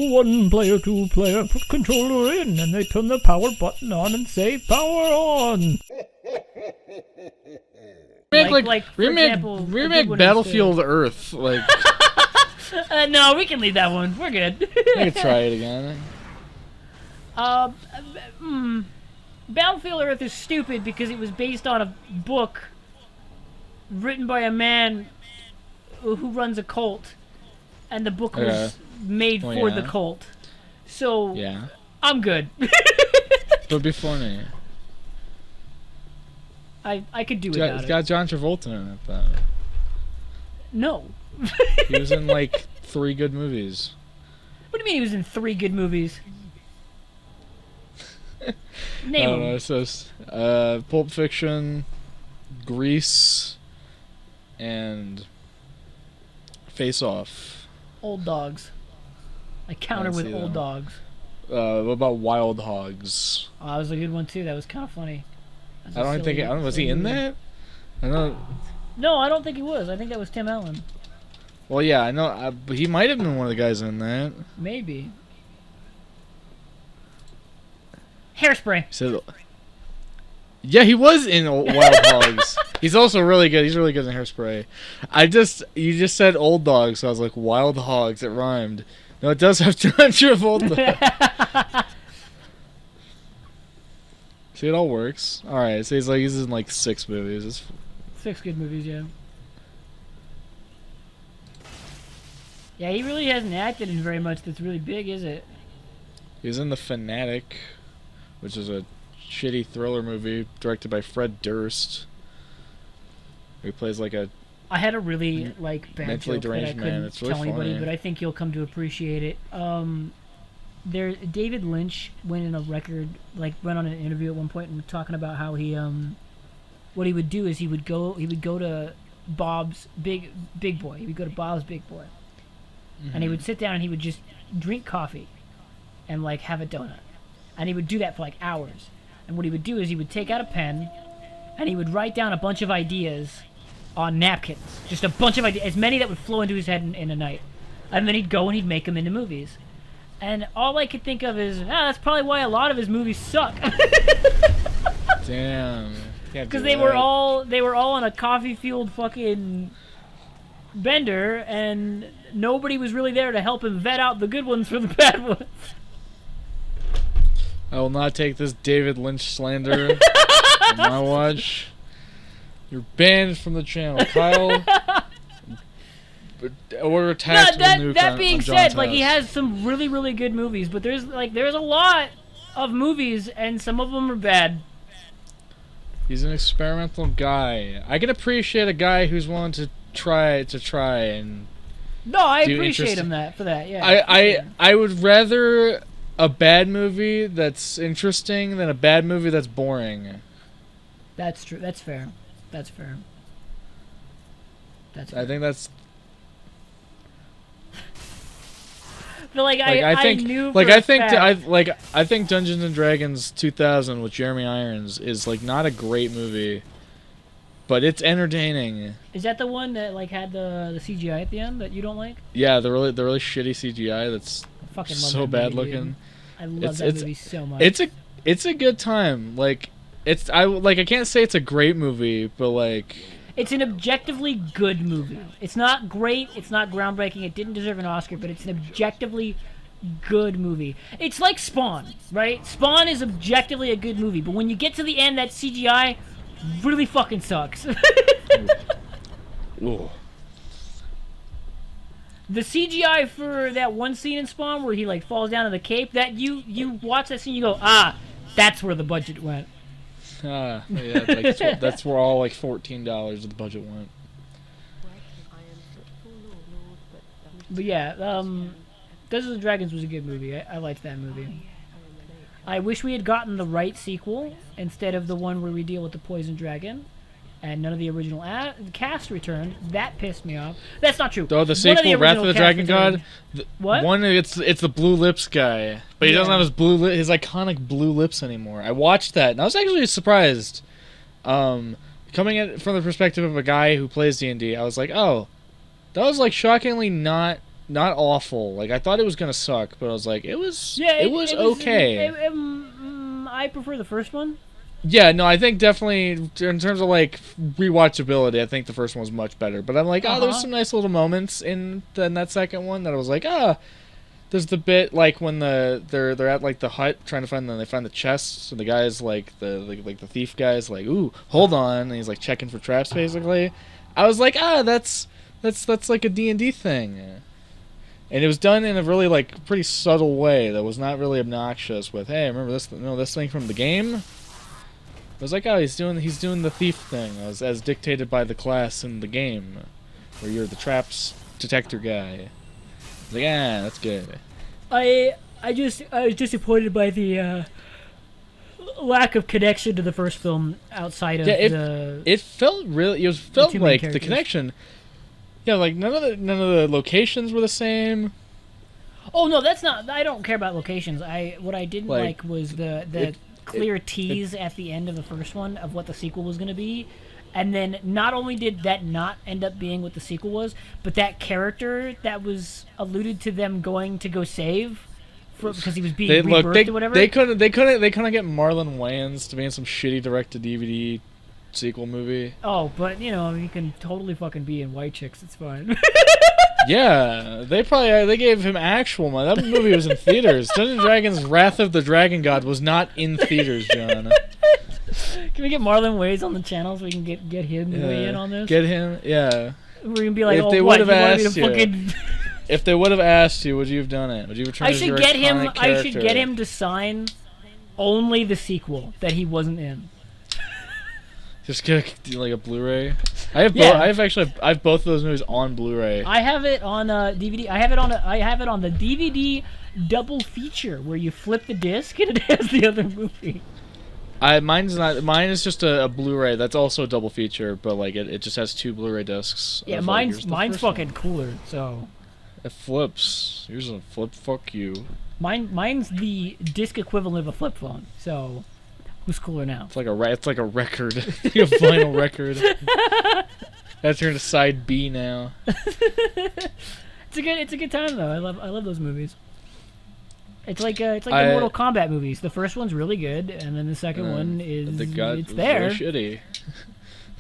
one player, two player, put controller in, and they turn the power button on and say power on. Remake Battlefield Earth. Like, no, we can leave that one. We're good. we could try it again. Battlefield Earth is stupid because it was based on a book written by a man who runs a cult, and the book was made for the cult. So, I'm good. It'd be funny. I could do without it. It's got John Travolta in it, though. No. He was in, like, 3 good movies. What do you mean he was in 3 good movies? Name them. So, Pulp Fiction, Grease, and Face Off. Old Dogs. I counter with Old Dogs. What about Wild Hogs? Oh, that was a good one, too. That was kind of funny. Was he in that? No, I don't think he was. I think that was Tim Allen. Well, yeah, I know. But he might have been one of the guys in that. Maybe. Hairspray. Yeah, he was in Wild Hogs. He's also really good. He's really good in Hairspray. You just said Old Dogs, so I was like, Wild Hogs. It rhymed. No, it does have John Travolta. See, it all works. All right, so he's in like 6 movies. 6 good movies, yeah. Yeah, he really hasn't acted in very much that's really big, is it? He's in The Fanatic, which is a shitty thriller movie directed by Fred Durst. He plays like a... I had a really bad mentally joke that I deranged couldn't man. It's really tell anybody, funny. but I think you'll come to appreciate it. David Lynch went in a record, went on an interview at one point and was talking about how he, what he would do is he would go to Bob's Big Boy. He would go to Bob's Big Boy, and he would sit down and he would just drink coffee, and have a donut, and he would do that for hours. And what he would do is he would take out a pen, and he would write down a bunch of ideas on napkins, just a bunch of ideas, as many that would flow into his head in a night, and then he'd go and he'd make them into movies. And all I could think of is, that's probably why a lot of his movies suck. Damn. Because they were all on a coffee-fueled fucking bender, and nobody was really there to help him vet out the good ones from the bad ones. I will not take this David Lynch slander on my watch. You're banned from the channel, Kyle. Order a tax nuke that on being John's said, he house. has some really, really good movies, but there's a lot of movies, and some of them are bad. He's an experimental guy. I can appreciate a guy who's willing to try and... No, I appreciate him for that, yeah. I would rather a bad movie that's interesting than a bad movie that's boring. That's true. That's fair. I think that's... But I knew I think Dungeons and Dragons 2000 with Jeremy Irons is not a great movie, but it's entertaining. Is that the one that had the CGI at the end that you don't like? Yeah, the really shitty CGI that's so bad looking. I love that movie so much. It's a good time. I can't say it's a great movie, but it's an objectively good movie. It's not great. It's not groundbreaking. It didn't deserve an Oscar, but it's an objectively good movie. It's like Spawn, right? Spawn is objectively a good movie, but when you get to the end, that CGI really fucking sucks. Ooh. The CGI for that one scene in Spawn where he falls down to the cape, that you watch that scene, you go, that's where the budget went. Yeah, that's where all $14 of the budget went. But yeah, Dungeons and Dragons was a good movie. I liked that movie. I wish we had gotten the right sequel instead of the one where we deal with the poison dragon, and none of the original cast returned. That pissed me off. That's not true. Oh, the sequel, Wrath of the Dragon God. What? One, it's the blue lips guy, but he doesn't have his iconic blue lips anymore. I watched that, and I was actually surprised. Coming at from the perspective of a guy who plays D&D, I was like, oh, that was shockingly not not awful. Like I thought it was gonna suck, but I was like, it was okay. I prefer the first one. Yeah, no, I think definitely in terms of like rewatchability, I think the first one was much better. But I'm like, there's some nice little moments in that second one that I was like, there's the bit like when they're at like the hut trying to find they find the chest. So the guy's like the thief guy's like, ooh, hold on, and he's like checking for traps basically. I was like, that's like a D&D thing. And it was done in a really like pretty subtle way that was not really obnoxious with, hey, remember this thing from the game? I was like, he's doing the thief thing as dictated by the class in the game, where you're the traps detector guy. I was like, that's good. I was disappointed by the lack of connection to the first film outside of it felt really. It felt like the connection. Yeah, like none of the locations were the same. Oh no, that's not. I don't care about locations. What I didn't like was the clear tease at the end of the first one of what the sequel was going to be, and then not only did that not end up being what the sequel was, but that character that was alluded to them going to go save because he was being rebirthed or whatever. They couldn't get Marlon Wayans to be in some shitty direct-to-DVD sequel movie. Oh, but you can totally fucking be in White Chicks. It's fine. Yeah, they gave him actual money. That movie was in theaters. Dungeons & Dragons: Wrath of the Dragon God was not in theaters, John. Can we get Marlon Wayans on the channel so we can get him weigh in on this? Get him, yeah. We're gonna be like, if they would have asked you, if they would have asked you, would you have done it? Would you return? I should get him to sign only the sequel that he wasn't in. Just get like a Blu-ray. I have both of those movies on Blu-ray. I have it on DVD. I have it on the DVD double feature where you flip the disc and it has the other movie. Mine is just a Blu-ray that's also a double feature, but like it just has two Blu-ray discs. Yeah, mine's fucking cooler. So it flips. Here's a flip. Fuck you. Mine's the disc equivalent of a flip phone. So. Who's cooler now? It's like a record, like a vinyl record. That's turned to side B now. It's a good time though. I love those movies. It's like the Mortal Kombat movies. The first one's really good, and then the second one is it's there. Real shitty.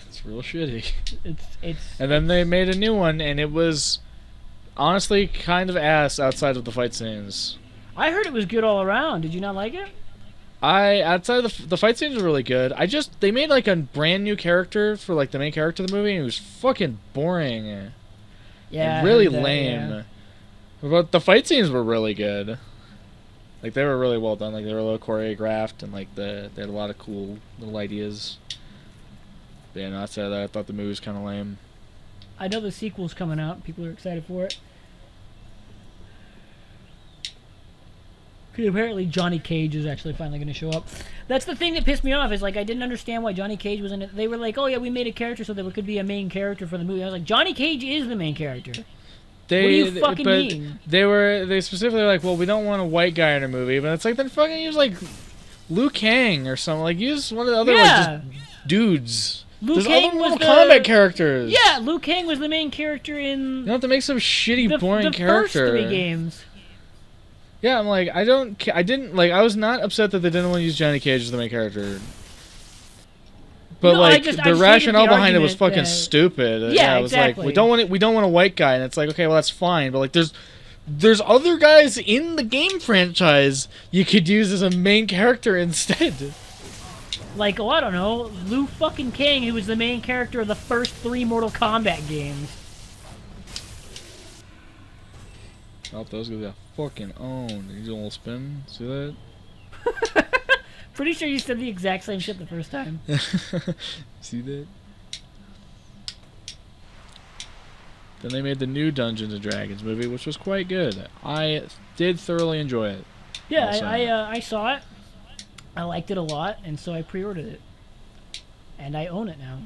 It's real shitty. It's. And then they made a new one, and it was honestly kind of ass outside of the fight scenes. I heard it was good all around. Did you not like it? Outside of the fight scenes were really good. They made like a brand new character for like the main character of the movie, and it was fucking boring. Yeah, and really lame. Yeah. But the fight scenes were really good. Like they were really well done. Like they were a little choreographed, and like they had a lot of cool little ideas. But yeah, outside of that, I thought the movie was kind of lame. I know the sequel's coming out. People are excited for it. Apparently Johnny Cage is actually finally going to show up. That's the thing that pissed me off, is like I didn't understand why Johnny Cage was in it. They were like, oh yeah, we made a character so there could be a main character for the movie. I was like, Johnny Cage is the main character. What do you fucking mean? They specifically like, well, we don't want a white guy in a movie, but it's like, then fucking use like Liu Kang or something. Like use one of the other like just dudes. There's other Mortal Kombat characters. Yeah, Liu Kang was the main character in. You don't have to make some shitty, boring character. The first 3 games. Yeah, I'm like, I was not upset that they didn't want to use Johnny Cage as the main character. But no, the rationale behind it was fucking stupid. Yeah, it was exactly. Like, we don't want a white guy, and it's like, okay, well that's fine, but like there's other guys in the game franchise you could use as a main character instead. Like, I don't know, Liu fucking Kang, who was the main character of the first 3 Mortal Kombat games. Oh, those guys got fucking owned. He's a little spin. See that? Pretty sure you said the exact same shit the first time. See that? Then they made the new Dungeons and Dragons movie, which was quite good. I did thoroughly enjoy it. Yeah, I saw it. I liked it a lot, and so I pre-ordered it. And I own it now.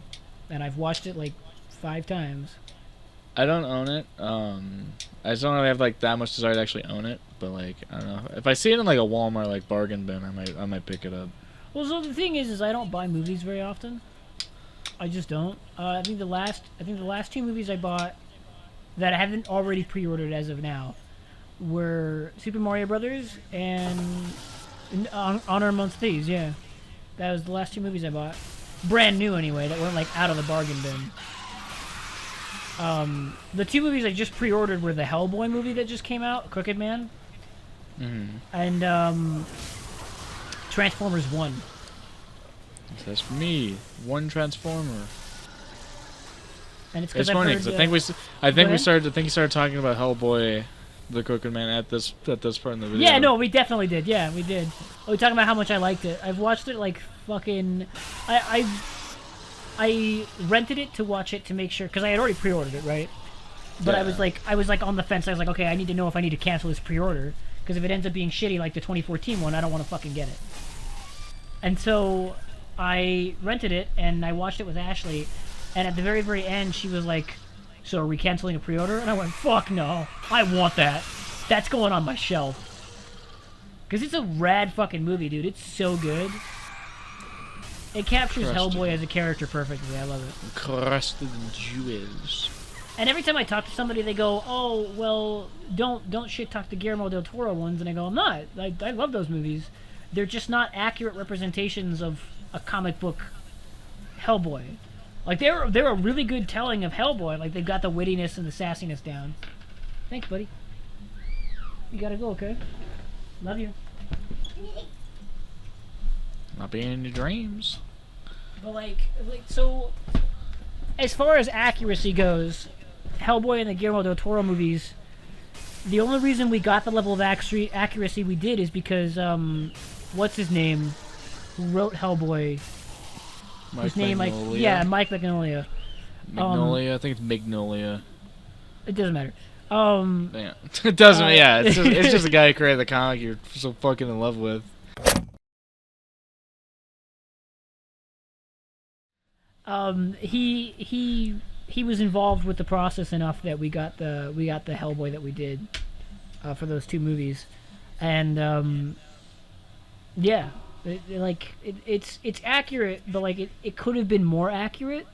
And I've watched it like 5 times. I don't own it. I just don't really have like that much desire to actually own it. But like, I don't know. If I see it in like a Walmart like bargain bin, I might pick it up. Well, so the thing is I don't buy movies very often. I just don't. I think the last 2 movies I bought that I haven't already pre-ordered as of now were Super Mario Brothers and Honor Amongst Thieves. Yeah, that was the last 2 movies I bought, brand new anyway. That weren't like out of the bargain bin. The 2 movies I just pre-ordered were the Hellboy movie that just came out, Crooked Man, and Transformers 1. So that's for me. One Transformer. And it's It's because I've funny heard, because I think he started talking about Hellboy, the Crooked Man at this part in the video. Yeah, no, we definitely did. Yeah, we did. We talking about how much I liked it. I've watched it like fucking. I rented it to watch it to make sure because I had already pre-ordered it, right? But Yeah. I was like on the fence. I was like, okay, I need to know if I need to cancel this pre-order because if it ends up being shitty like the 2014 one, I don't want to fucking get it. And so I rented it and I watched it with Ashley, and at the very, very end, she was like, "So are we canceling a pre-order?" And I went, "Fuck no, I want that. That's going on my shelf." Because it's a rad fucking movie, dude. It's so good. It captures Hellboy as a character perfectly. I love it. Crusted in jewels. And every time I talk to somebody, they go, "Oh, well, don't shit talk the Guillermo del Toro ones." And I go, "I'm not. I love those movies. They're just not accurate representations of a comic book Hellboy. Like they're a really good telling of Hellboy. Like they've got the wittiness and the sassiness down." Thanks, buddy. You gotta go, okay? Love you. Not being in your dreams. But like so, as far as accuracy goes, Hellboy and the Guillermo del Toro movies, the only reason we got the level of accuracy we did is because what's his name, who wrote Hellboy? His name, like, yeah, Mike Mignola. Magnolia, I think it's Magnolia. It doesn't matter. Yeah. It doesn't. Yeah, it's just a guy who created the comic you're so fucking in love with. He was involved with the process enough that we got the Hellboy that we did for those 2 movies, and yeah, it's accurate, but like it could have been more accurate.